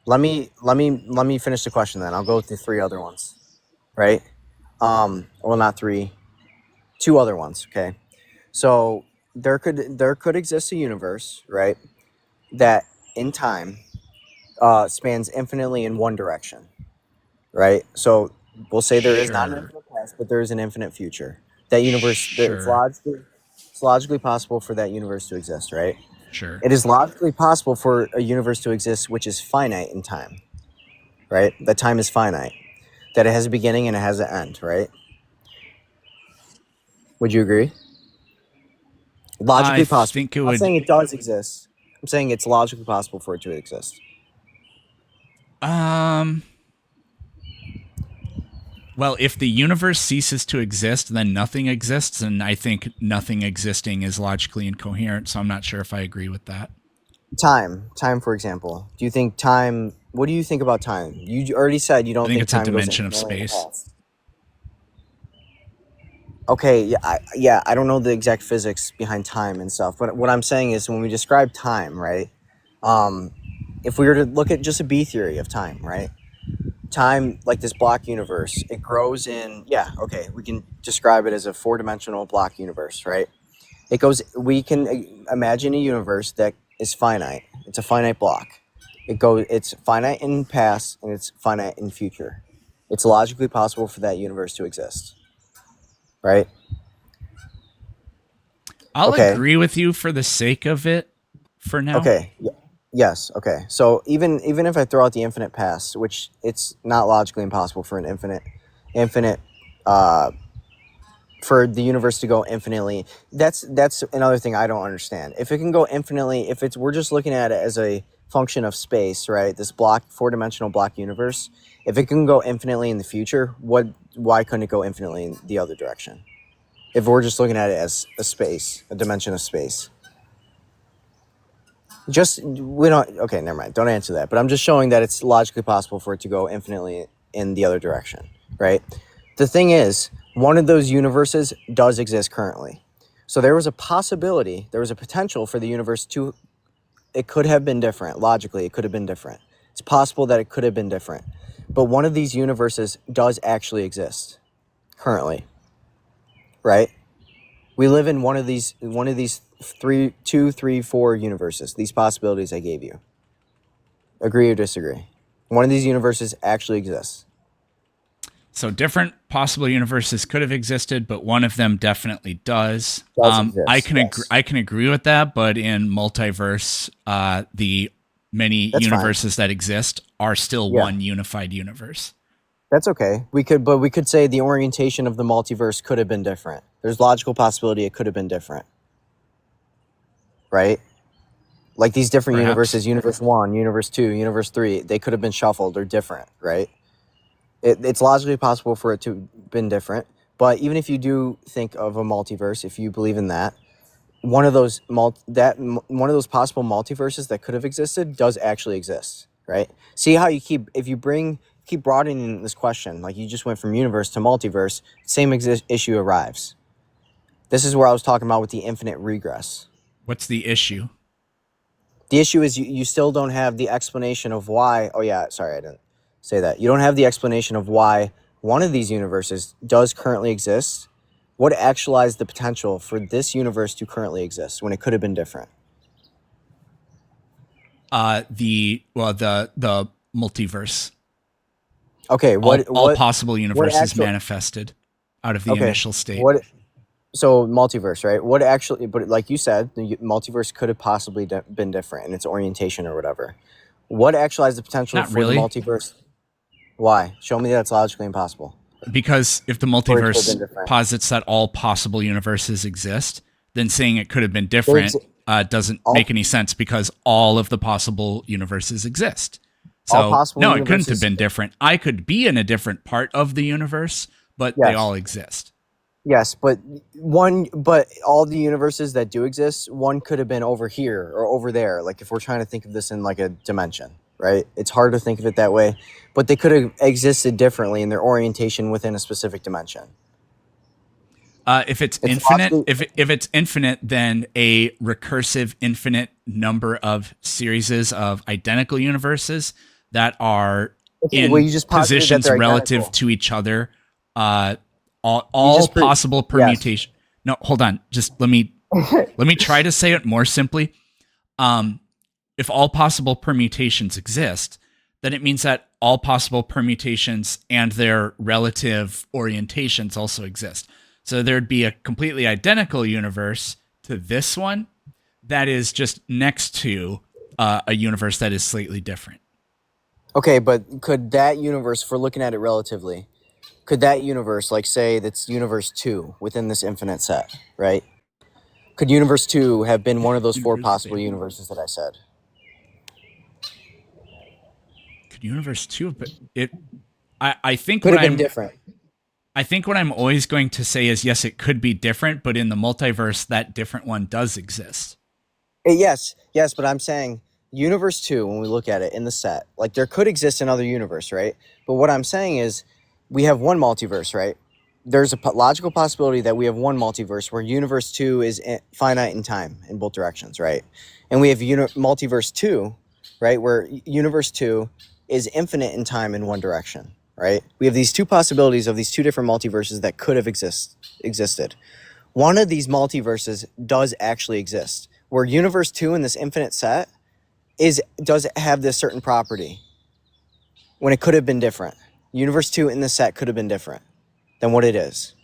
Let me finish the question then. I'll go with the three other ones, right? Well, not three, two other ones. Okay, so there could exist a universe, right, that in time spans infinitely in one direction, right? So we'll say there is not an Sure. infinite past, but there is an infinite future. That universe, Sure. it's logically possible for that universe to exist, right? Sure. It is logically possible for a universe to exist which is finite in time, right? That time is finite, that it has a beginning and it has an end, right? Would you agree? I Logically possible. think it I'm not would saying it does exist. I'm saying it's logically possible for it to exist. um well, if the universe ceases to exist, then nothing exists, and I think nothing existing is logically incoherent, so I'm not sure if I agree with that. Time, for example. Do you think time? What do you think about time? You already said you I don't think think it's a time goes dimension of infinitely in the space. past. Okay, yeah, I don't know the exact physics behind time and stuff, but what I'm saying is when we describe time, right? Um, if we were to look at just a B theory of time, right? Time, like this block universe, it grows in, yeah, okay, we can describe it as a four-dimensional block universe, right? We can imagine a universe that is finite. It's a finite block. It's finite in past and it's finite in future. It's logically possible for that universe to exist, right? I'll Okay. agree with you for the sake of it for now. Okay. Yes. Okay. So even if I throw out the infinite past, which it's not logically impossible for an infinite uh for the universe to go infinitely. That's another thing I don't understand. If it can go infinitely, if it's we're just looking at it as a function of space, right? This block four-dimensional block universe, if it can go infinitely in the future, why couldn't it go infinitely in the other direction? If we're just looking at it as a space, a dimension of space. Just we don't okay, never mind. Don't answer that. But I'm just showing that it's logically possible for it to go infinitely in the other direction, right? The thing is, one of those universes does exist currently. So there was a possibility, there was a potential for the universe to it could have been different. Logically, it could have been different. It's possible that it could have been different. But one of these universes does actually exist currently, right? We live in one of these three, two, three, four universes. These possibilities I gave you. Agree or disagree? One of these universes actually exists. So different possible universes could have existed, but one of them definitely does. Does I exist. can Yes, I can agree with that, but in multiverse, the many that's fine. universes that exist are still Yeah, one unified universe. that's okay. But we could say the orientation of the multiverse could have been different. There's logical possibility it could have been different, right? Like these different Perhaps. universes, universe one, universe two, universe three, they could have been shuffled or different, right? It's logically possible for it to have been different. But even if you do think of a multiverse, if you believe in that, one of those one of those possible multiverses that could have existed does actually exist, right? See how you keep broadening this question, like you just went from universe to multiverse, same issue arrives. This is where I was talking about with the infinite regress. What's the issue? The issue is you still don't have the explanation of why. Oh yeah, sorry, I didn't say that. You don't have the explanation of why one of these universes does currently exist, What actualized the potential for this universe to currently exist when it could have been different? The multiverse. Okay, All possible what universes actual manifested out of the okay, initial state. what so multiverse, right? What actually, but like you said, the multiverse could have possibly been different in its orientation or whatever. What actualized the potential Not for the really, multiverse? Why? Show me that's logically impossible. because if the For it to have been multiverse different. posits that all possible universes exist, then saying it could have been They different exi- doesn't all make any sense because all of the possible universes exist. all So possible no, it couldn't have universes. been different. I could be in a different part of the universe, but they Yes. all exist. Yes, but all the universes that do exist, one could have been over here or over there. Like if we're trying to think of this in like a dimension, right? It's hard to think of it that way, but they could have existed differently in their orientation within a specific dimension. If it's It's infinite, logically if it's infinite, then a recursive infinite number of series of identical universes that are okay. Well, in you just posited that positions they're relative identical. to each other, all You just possible yes. permutation. No, hold on. Just let me try to say it more simply. If all possible permutations exist, then it means that all possible permutations and their relative orientations also exist. So there'd be a completely identical universe to this one that is just next to a universe that is slightly different. Okay, but could that universe, if we're looking at it relatively, could that universe, like say that's universe 2 within this infinite set, right? Could universe 2 have been one of those four possible universes that I said? Could universe two, but it. I think Could what have been I'm. different. I think what I'm always going to say is yes, it could be different, but in the multiverse, that different one does exist. Yes, but I'm saying universe 2, when we look at it in the set, like there could exist another universe, right? But what I'm saying is we have one multiverse, right? There's a logical possibility that we have one multiverse where universe 2 is finite in time in both directions, right? And we have multiverse 2, right, where universe 2 is infinite in time in one direction, right? We have these two possibilities of these two different multiverses that could have existed. One of these multiverses does actually exist, where universe 2 in this infinite set does have this certain property when it could have been different. Universe 2 in this set could have been different than what it is.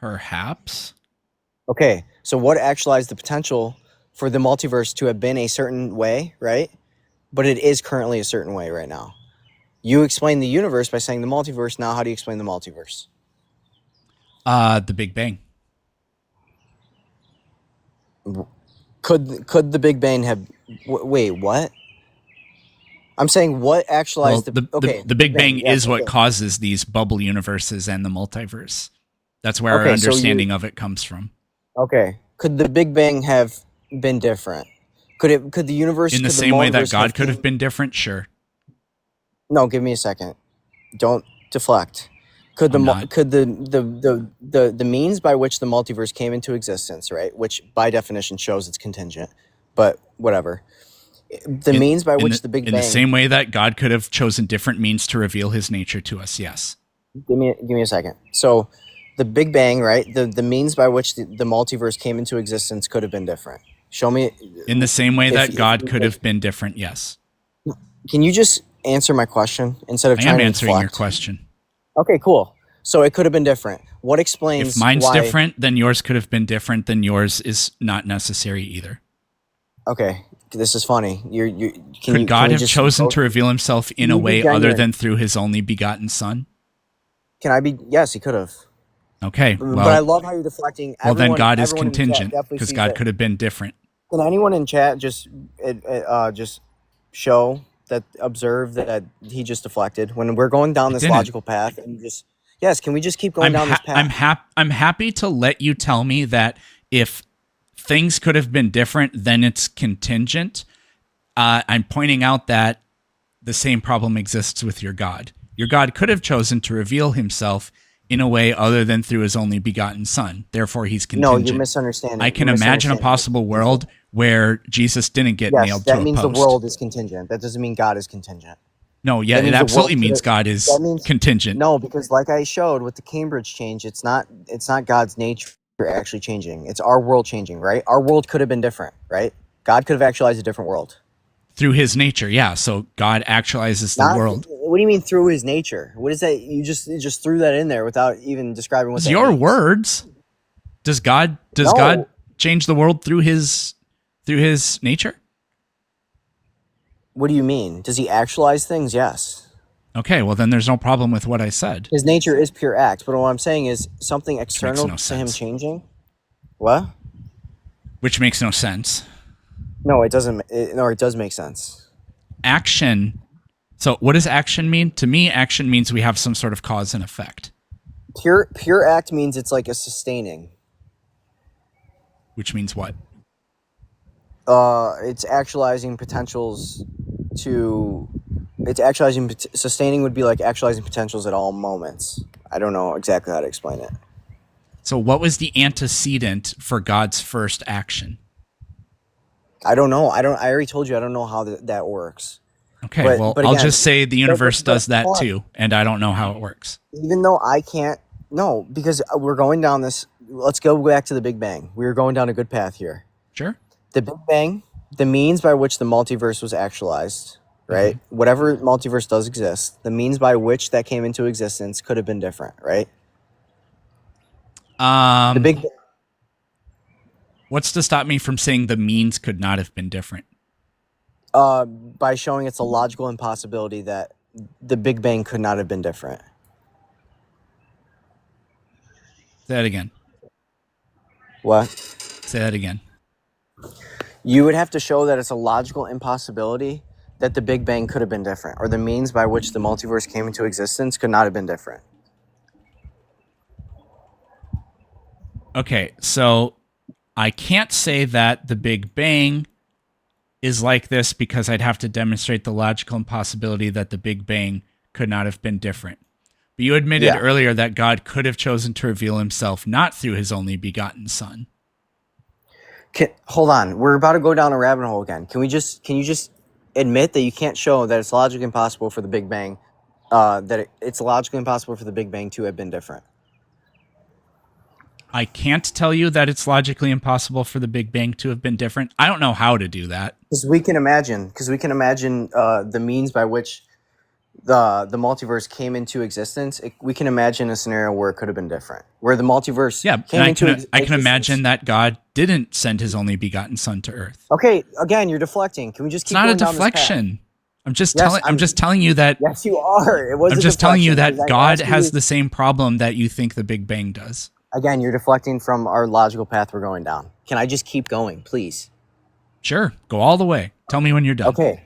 Perhaps. Okay, so what actualized the potential for the multiverse to have been a certain way, right? But it is currently a certain way right now. You explain the universe by saying the multiverse. Now, how do you explain the multiverse? The Big Bang. Could the Big Bang have? Wait, what? I'm saying what Well, actualized the Big Bang yes, is what causes these bubble universes and the multiverse. That's where our Okay, so understanding of it comes from. okay. Could the Big Bang have been different? Could the universe In the could same way that multiverse God could have came- been different, sure. No, give me a second. Don't deflect. Could I'm not. the means by which the multiverse came into existence, right? Which by definition shows it's contingent, but whatever. The means by which the Big In Bang. the same way that God could have chosen different means to reveal his nature to us, yes. Give me a second. So, the Big Bang, right? The means by which the multiverse came into existence could have been different. Show me. In the same way that if God you could like- have been different, yes. Can you just answer my question instead of I trying am to answering your deflect? question. Okay, cool. So it could have been different. What explains If mine's why? different, then yours could have been different, then yours is not necessary either. Okay, this is funny. Could God have chosen to reveal himself in a you be way other genuine? than through his only begotten Son? Can I be? Yes, he could have. Okay, But I well, love how you're deflecting. then God is everyone in chat contingent definitely because sees God it. could have been different. Can anyone in chat just show that observe that he just deflected when we're going down this didn't. logical path and just yes? Can we just keep going down this path? I'm happy to let you tell me that if things could have been different, then it's contingent. I'm pointing out that the same problem exists with your God. Your God could have chosen to reveal himself in a way other than through his only begotten Son. Therefore, he's No, contingent. you're misunderstanding. I can You're imagine a misunderstanding. possible world where Jesus didn't get Yes, nailed that to a means post. the world is contingent. That doesn't mean God is contingent. No, yeah, That it means the world absolutely could means have- God is that means contingent. no, because like I showed with the Cambridge change, it's not God's nature actually changing. It's our world changing, right? Our world could have been different, right? God could have actualized a different world. Through his nature, yeah. So God actualizes the Not world. what do you mean through his nature? What is that? You just threw that in there without even describing what It's that your means. words. Does God No. change the world through his nature? What do you mean? Does he actualize things? Yes. Okay, well then there's no problem with what I said. His nature is pure act, but what I'm saying is something external no to him sense. changing. What? Which makes no sense. No, it doesn't. It does make sense. Action. So what does action mean? To me, action means we have some sort of cause and effect. Pure act means it's like a sustaining. Which means what? It's actualizing potentials to. It's actualizing. Sustaining would be like actualizing potentials at all moments. I don't know exactly how to explain it. So what was the antecedent for God's first action? I don't know. I already told you I don't know how that works. Okay, But- well, but I'll again- just say the universe but does that hold on. too, and I don't know how it works. Even though I can't. No, because we're going down this. Let's go back to the Big Bang. We were going down a good path here. Sure. The Big Bang, the means by which the multiverse was actualized, right? Whatever multiverse does exist, the means by which that came into existence could have been different, right? The Big What's to stop me from saying the means could not have been different? by showing it's a logical impossibility that the Big Bang could not have been different. Say that again. What? Say that again. You would have to show that it's a logical impossibility that the Big Bang could have been different, or the means by which the multiverse came into existence could not have been different. Okay, so I can't say that the Big Bang is like this because I'd have to demonstrate the logical impossibility that the Big Bang could not have been different. But you admitted Yeah. earlier that God could have chosen to reveal himself not through his only begotten son. Hold on, we're about to go down a rabbit hole again. Can you just admit that you can't show that it's logically impossible for the Big Bang, it's logically impossible for the Big Bang to have been different? I can't tell you that it's logically impossible for the Big Bang to have been different. I don't know how to do that. Because we can imagine the means by which the multiverse came into existence. We can imagine a scenario where it could have been different, where the multiverse Yeah, came and into I existence. can imagine that God didn't send his only begotten son to earth. Okay, again, you're deflecting. Can we just It's keep not a going down this path? deflection. I'm just Yes, telling I'm just telling you that Yes, you are. It was. I'm a just telling you deflection, that because I God asked has you- the same problem that you think the Big Bang does. Again, you're deflecting from our logical path we're going down. Can I just keep going, please? Sure, go all the way. Tell me when you're done. Okay.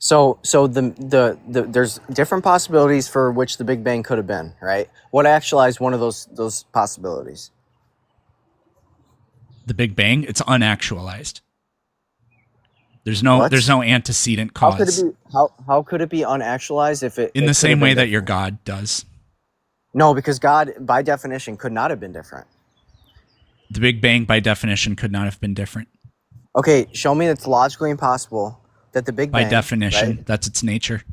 So the there's different possibilities for which the Big Bang could have been, right? What actualized one of those possibilities? The Big Bang, it's unactualized. There's no What? antecedent How could cause. it be how could it be unactualized if it In it the could same have way been that your different? God does. No, because God by definition could not have been different. The Big Bang by definition could not have been different. Okay, show me that's logically impossible that the Big By Bang definition, right? that's its nature.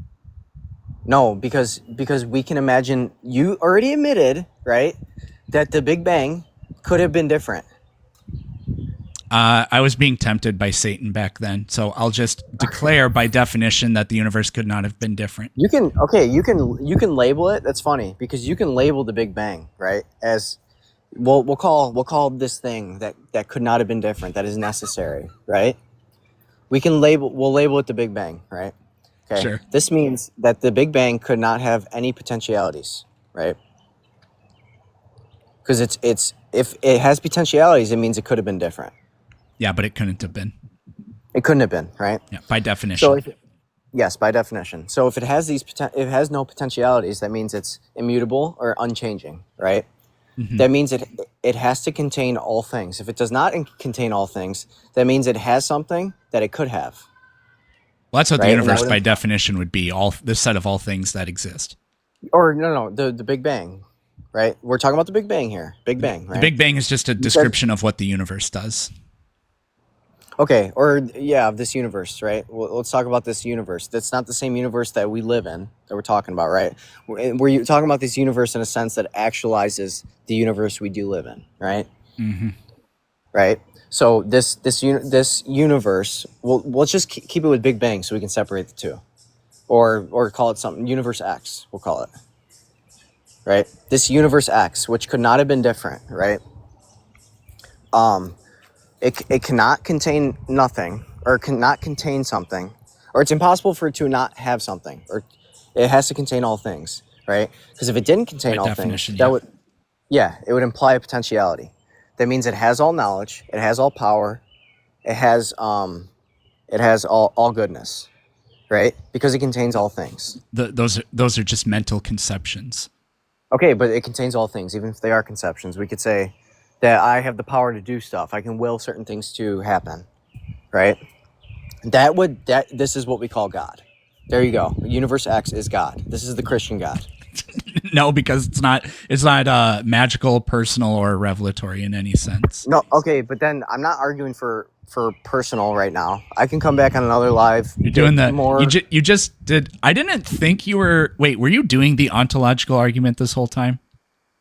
No, because we can imagine. You already admitted, right, that the Big Bang could have been different. I was being tempted by Satan back then, so I'll just declare by definition that the universe could not have been different. You can label it. That's funny because you can label the Big Bang, right, as we'll call this thing that could not have been different, that is necessary, right? We'll label it the Big Bang, right? Okay. Sure. This means that the Big Bang could not have any potentialities, right? Because it's if it has potentialities, it means it could have been different. Yeah, but it couldn't have been. It couldn't have been, right? Yeah, by definition. So yes, by definition. So if it has it has no potentialities, that means it's immutable or unchanging, right? Mhm. That means it has to contain all things. If it does not contain all things, that means it has something that it could have. Well, that's what Right, the and that universe would by imply- definition would be, all the set of all things that exist. Or no, the Big Bang, right? We're talking about the Big Bang here. Big Bang, right? The Big Bang is just a description of what the universe does. Okay, or yeah, of this universe, right? Well, let's talk about this universe. That's not the same universe that we live in that we're talking about, right? We're talking about this universe in a sense that actualizes the universe we do live in, right? Mm-hmm. Right. So this universe, well, let's just keep it with Big Bang so we can separate the two, or call it something. Universe X, we'll call it. Right. This universe X, which could not have been different, right? It cannot contain nothing, or cannot contain something, or it's impossible for it to not have something, or it has to contain all things, right? Because if it didn't contain By all definition, things, yeah. it would imply a potentiality. That means it has all knowledge, it has all power, it has all goodness, right? Because it contains all things. Those are just mental conceptions. Okay, but it contains all things, even if they are conceptions. We could say that I have the power to do stuff. I can will certain things to happen, right? This is what we call God. There you go. Universe X is God. This is the Christian God. No, because it's not magical, personal, or revelatory in any sense. No, okay, but then I'm not arguing for personal right now. I can come back on another live. You're doing the more. You just did. I didn't think you were. Wait, were you doing the ontological argument this whole time?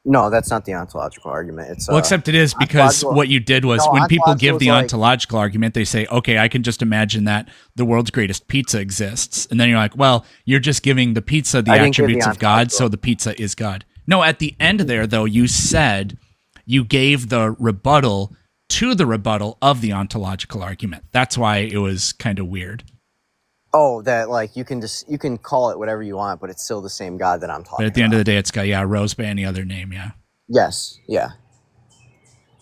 No, that's not the ontological argument. It's well, except it is, because what you did was, when people give the ontological argument, they say, okay, I can just imagine that the world's greatest pizza exists. And then you're like, well, you're just giving the pizza the attributes of God, so the pizza is God. No, at the end there, though, you said you gave the rebuttal to the rebuttal of the ontological argument. That's why it was kind of weird. Oh, that like you can call it whatever you want, but it's still the same God that I'm talking about. But at the end of the day, it's got, rose by any other name, yeah. Yes, yeah.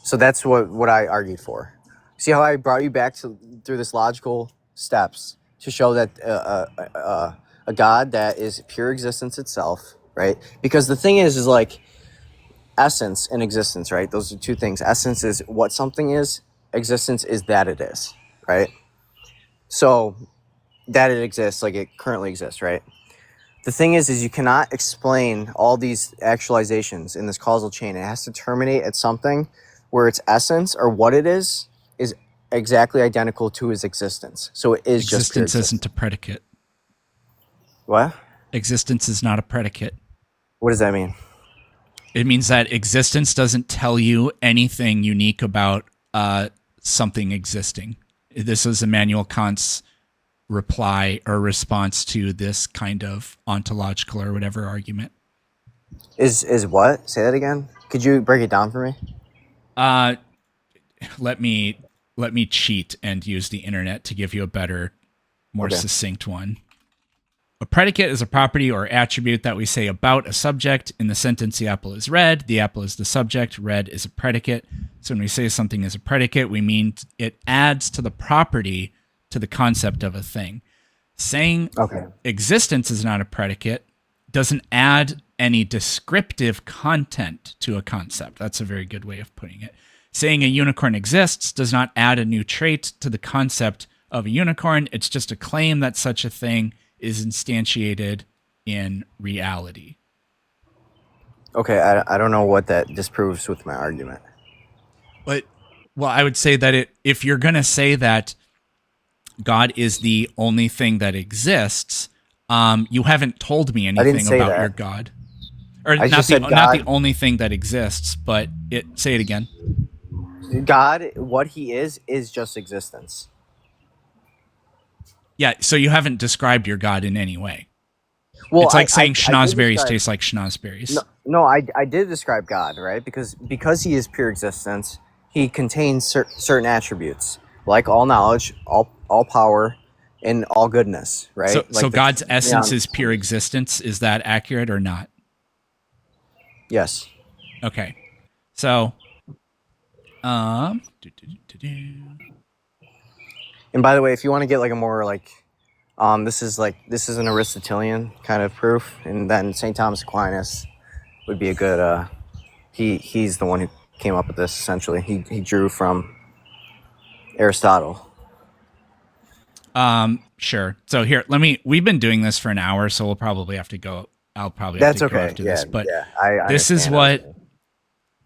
So that's what I argued for. See how I brought you back through this logical steps to show that a God that is pure existence itself, right? Because the thing is like essence and existence, right? Those are two things. Essence is what something is. Existence is that it is, right? So that it exists like it currently exists, right? The thing is you cannot explain all these actualizations in this causal chain. It has to terminate at something where its essence or what it is exactly identical to its existence. So it is just pure existence. Isn't a predicate. What? Existence is not a predicate. What does that mean? It means that existence doesn't tell you anything unique about something existing. This is Immanuel Kant's reply or response to this kind of ontological or whatever argument. Is what? Say that again. Could you break it down for me? Let me cheat and use the internet to give you a better, more succinct one. A predicate is a property or attribute that we say about a subject. In the sentence, the apple is red, the apple is the subject, red is a predicate. So when we say something is a predicate, we mean it adds to the property to the concept of a thing. Saying existence is not a predicate doesn't add any descriptive content to a concept. That's a very good way of putting it. Saying a unicorn exists does not add a new trait to the concept of a unicorn. It's just a claim that such a thing is instantiated in reality. Okay, I don't know what that disproves with my argument. But, well, I would say that if you're going to say that God is the only thing that exists, you haven't told me anything about your God. Or not the only thing that exists, but say it again. God, what he is just existence. Yeah, so you haven't described your God in any way. Well, it's like saying schnozberries taste like schnozberries. No, I did describe God, right? Because he is pure existence, he contains certain attributes, like all knowledge, all power, and all goodness, right? So God's essence is pure existence. Is that accurate or not? Yes. Okay. So, and by the way, if you want to get like a more like, this is an Aristotelian kind of proof, and then St. Thomas Aquinas would be a good. He's the one who came up with this. Essentially, he drew from Aristotle. Sure. So here, we've been doing this for an hour, so we'll probably have to go. I'll probably have to go after this. But this is what,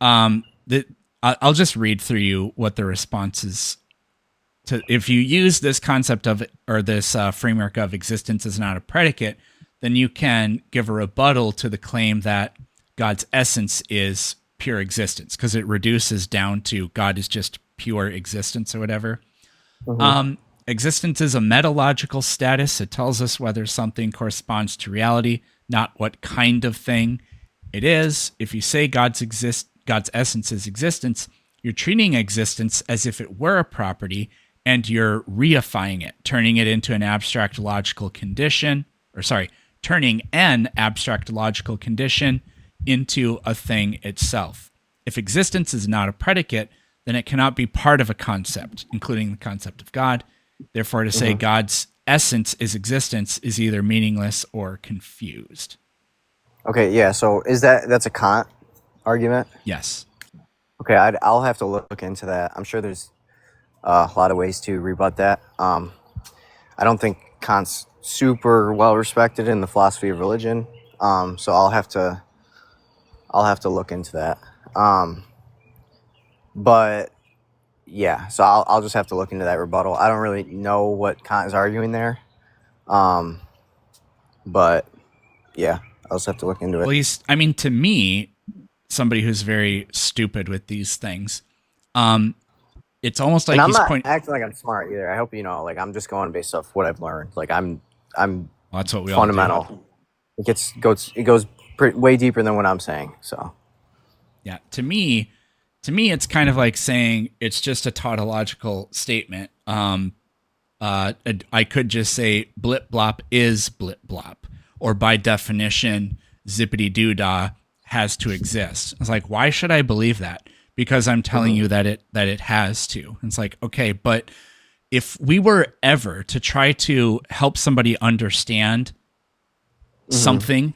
I'll just read through you what the responses if you use this concept of, or this framework of existence is not a predicate, then you can give a rebuttal to the claim that God's essence is pure existence, because it reduces down to God is just pure existence or whatever. Existence is a metalogical status. It tells us whether something corresponds to reality, not what kind of thing it is. If you say God's essence is existence, you're treating existence as if it were a property, and you're reifying it, turning it into an abstract logical condition, turning an abstract logical condition into a thing itself. If existence is not a predicate, then it cannot be part of a concept, including the concept of God. Therefore, to say God's essence is existence is either meaningless or confused. Okay, yeah. So that's a Kant argument? Yes. Okay, I'll have to look into that. I'm sure there's a lot of ways to rebut that. I don't think Kant's super well respected in the philosophy of religion, so I'll have to look into that. But yeah, so I'll just have to look into that rebuttal. I don't really know what Kant is arguing there, but yeah, I'll just have to look into it. Well, to me, somebody who's very stupid with these things, it's almost like and I'm he's not pointing. acting like I'm smart either. I hope you know. Like I'm just going based off what I've learned. Like I'm Well, that's what we fundamental. all do. It goes way deeper than what I'm saying. So Yeah, to me, it's kind of like saying it's just a tautological statement. I could just say blip blop is blip blop, or by definition, zippity doo dah has to exist. It's like, why should I believe that? Because I'm telling you that it has to. It's like, okay, but if we were ever to try to help somebody understand something,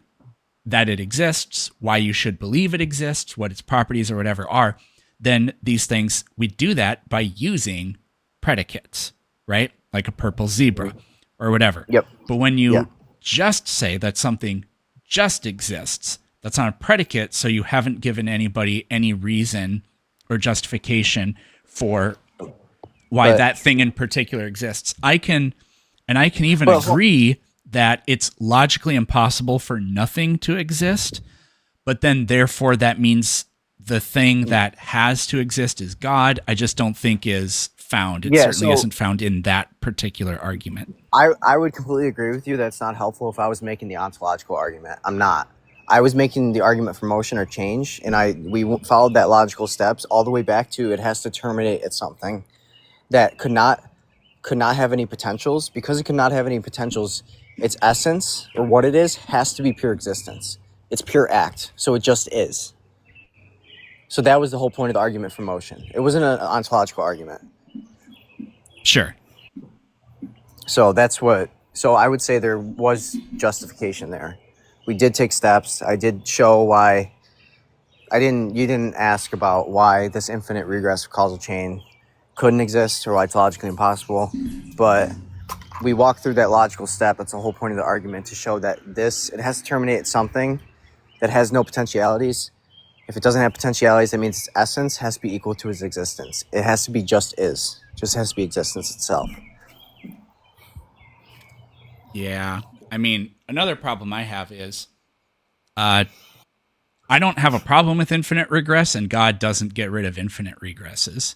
that it exists, why you should believe it exists, what its properties or whatever are, then these things, we do that by using predicates, right? Like a purple zebra or whatever. Yep. But when you just say that something just exists, that's not a predicate, so you haven't given anybody any reason or justification for why that thing in particular exists. I can even agree that it's logically impossible for nothing to exist, but then therefore that means the thing that has to exist is God. I just don't think is found. It certainly isn't found in that particular argument. I would completely agree with you. That's not helpful if I was making the ontological argument. I'm not. I was making the argument for motion or change, and we followed that logical steps all the way back to it has to terminate at something that could not have any potentials. Because it could not have any potentials, its essence, or what it is, has to be pure existence. It's pure act, so it just is. So that was the whole point of the argument for motion. It wasn't an ontological argument. Sure. So so I would say there was justification there. We did take steps. I did show why. You didn't ask about why this infinite regressive causal chain couldn't exist or why it's logically impossible, but we walked through that logical step. That's the whole point of the argument, to show that it has to terminate at something that has no potentialities. If it doesn't have potentialities, that means its essence has to be equal to its existence. It has to be just has to be existence itself. Yeah. Another problem I have is I don't have a problem with infinite regress, and God doesn't get rid of infinite regresses.